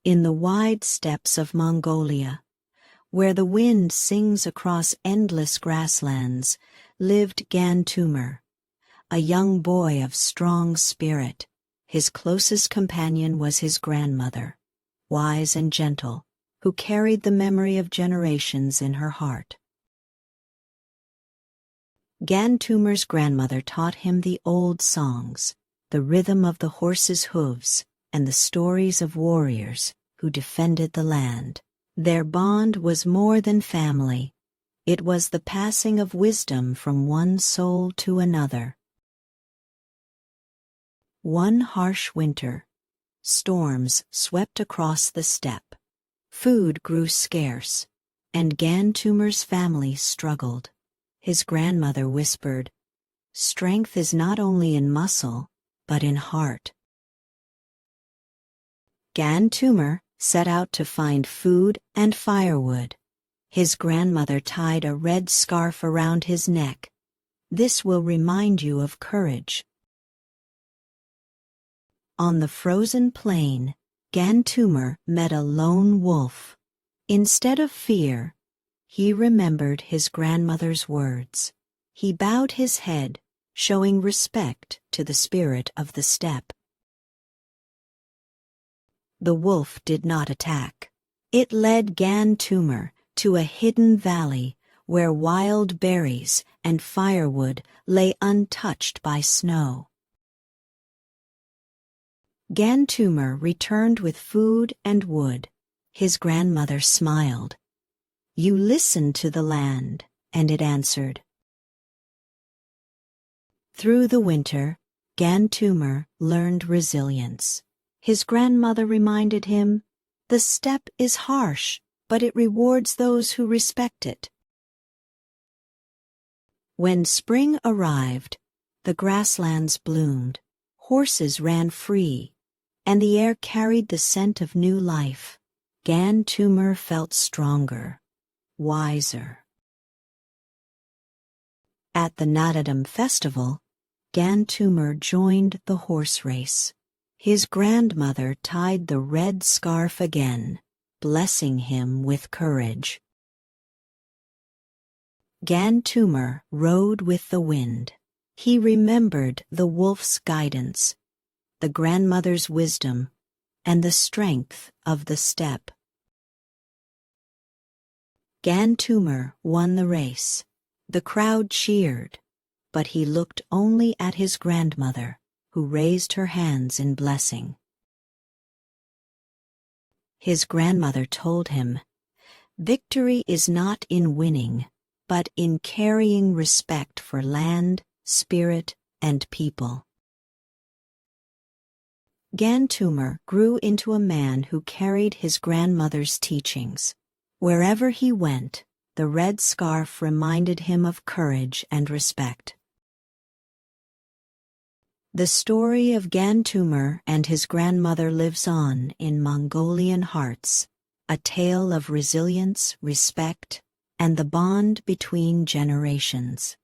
In the wide steppes of Mongolia, where the wind sings across endless grasslands, lived Gan Tumur, a young boy of strong spirit. His closest companion was his grandmother, wise and gentle, who carried the memory of generations in her heart. Gan Tumur's grandmother taught him the old songs, the rhythm of the horse's hooves, and the stories of warriors who defended the land. Their bond was more than family. It was the passing of wisdom from one soul to another. One harsh winter, storms swept across the steppe. Food grew scarce, and Gan Tumur's family struggled. His grandmother whispered, "Strength is not only in muscle, but in heart." Gan Tumur set out to find food and firewood. His grandmother tied a red scarf around his neck. "This will remind you of courage." On the frozen plain, Gan Tumur met a lone wolf. Instead of fear, he remembered his grandmother's words. He bowed his head, showing respect to the spirit of the steppe. The wolf did not attack. It led Gan Tumur to a hidden valley where wild berries and firewood lay untouched by snow. Gan Tumur returned with food and wood. His grandmother smiled. "You listened to the land," and it answered. Through the winter, Gan Tumur learned resilience. His grandmother reminded him, "The steppe is harsh, but it rewards those who respect it." When spring arrived, the grasslands bloomed, horses ran free, and the air carried the scent of new life. Gan Tumur felt stronger, wiser. At the Naadam festival, Gan Tumur joined the horse race. His grandmother tied the red scarf again, blessing him with courage. Gan Tumur rode with the wind. He remembered the wolf's guidance, the grandmother's wisdom, and the strength of the steppe. Gan Tumur won the race. The crowd cheered, but he looked only at his grandmother, who raised her hands in blessing. His grandmother told him, "Victory is not in winning, but in carrying respect for land, spirit, and people." Gan Tumur grew into a man who carried his grandmother's teachings. Wherever he went, the red scarf reminded him of courage and respect. The story of Gan Tumur and his grandmother lives on in Mongolian hearts, a tale of resilience, respect, and the bond between generations.